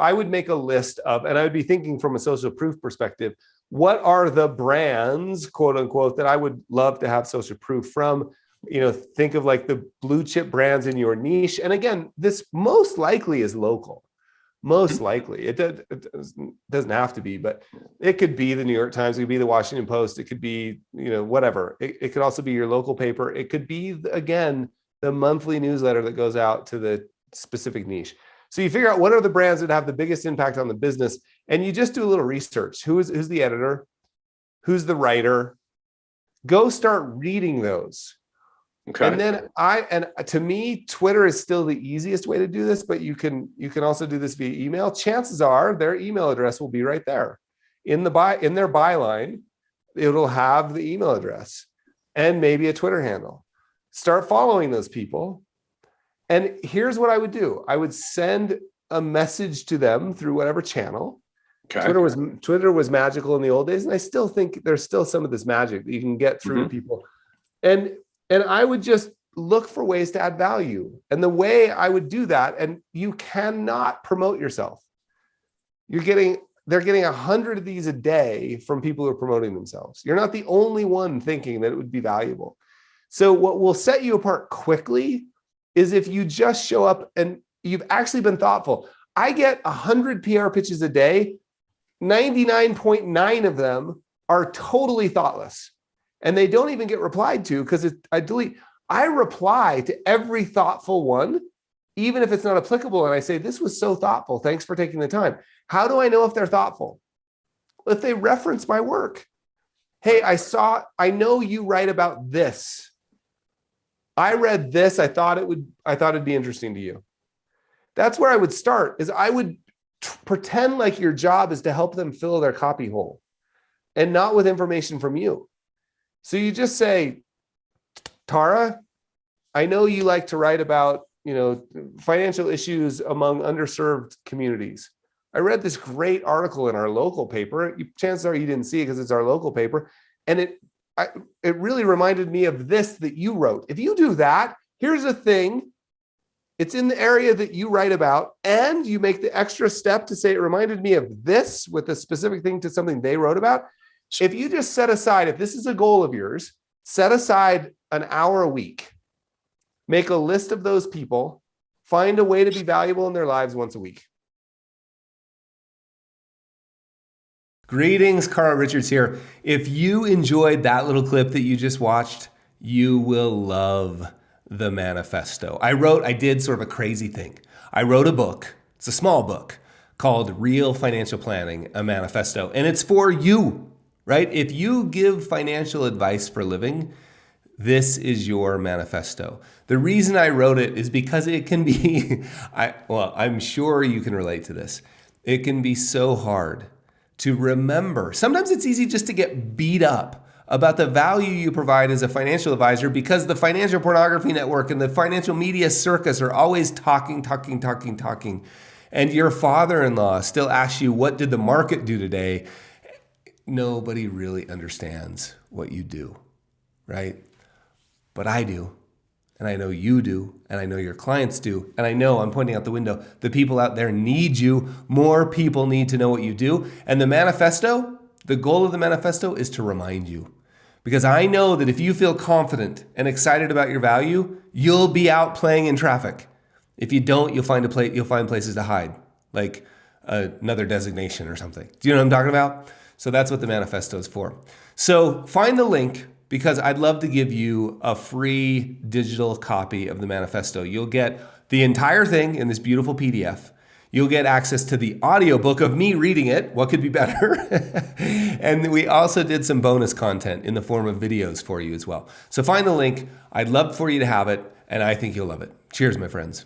I would make a list of, and I would be thinking from a social proof perspective, what are the brands, quote unquote, that I would love to have social proof from? Think of like the blue chip brands in your niche. And again, this most likely is local. Most likely. It doesn't have to be, but it could be the New York Times, it could be the Washington Post, it could be, whatever. It could also be your local paper. It could be, again, the monthly newsletter that goes out to the specific niche. So you figure out what are the brands that have the biggest impact on the business, and you just do a little research. Who's the editor? Who's the writer? Go start reading those. Okay. And then to me, Twitter is still the easiest way to do this, but you can also do this via email. Chances are their email address will be right there in their byline. It'll have the email address and maybe a Twitter handle. Start following those people. And here's what I would do. I would send a message to them through whatever channel. Okay. Twitter was magical in the old days. And I still think there's still some of this magic that you can get through to people. And I would just look for ways to add value. And the way I would do that, and you cannot promote yourself. They're getting 100 of these a day from people who are promoting themselves. You're not the only one thinking that it would be valuable. So what will set you apart quickly is if you just show up and you've actually been thoughtful. I get 100 PR pitches a day. 99.9 of them are totally thoughtless. And they don't even get replied to because I delete. I reply to every thoughtful one, even if it's not applicable. And I say, this was so thoughtful. Thanks for taking the time. How do I know if they're thoughtful? If they reference my work. Hey, I know you write about this. I read this. I thought it'd be interesting to you. That's where I would start, is I would pretend like your job is to help them fill their copy hole and not with information from you. So you just say, Tara, I know you like to write about, financial issues among underserved communities. I read this great article in our local paper. Chances are you didn't see it because it's our local paper. And it really reminded me of this that you wrote. If you do that, here's a thing. It's in the area that you write about, and you make the extra step to say it reminded me of this with a specific thing to something they wrote about. If you just set aside, if this is a goal of yours, set aside an hour a week, make a list of those people, find a way to be valuable in their lives once a week. Greetings, Carl Richards here. If you enjoyed that little clip that you just watched, you will love The Manifesto. I did sort of a crazy thing. I wrote a book. It's a small book called Real Financial Planning, a Manifesto. And it's for you, right? If you give financial advice for a living, this is your manifesto. The reason I wrote it is because it can be, I'm sure you can relate to this. It can be so hard to remember. Sometimes it's easy just to get beat up about the value you provide as a financial advisor because the financial pornography network and the financial media circus are always talking. And your father-in-law still asks you, what did the market do today? Nobody really understands what you do, right? But I do. And I know you do, and I know your clients do, and I know, I'm pointing out the window, the people out there need you. More people need to know what you do. And the manifesto, the goal of the manifesto is to remind you. Because I know that if you feel confident and excited about your value, you'll be out playing in traffic. If you don't, you'll find places to hide, like another designation or something. Do you know what I'm talking about? So that's what the manifesto is for. So find the link, because I'd love to give you a free digital copy of the manifesto. You'll get the entire thing in this beautiful PDF. You'll get access to the audiobook of me reading it. What could be better? And we also did some bonus content in the form of videos for you as well. So find the link. I'd love for you to have it, and I think you'll love it. Cheers, my friends.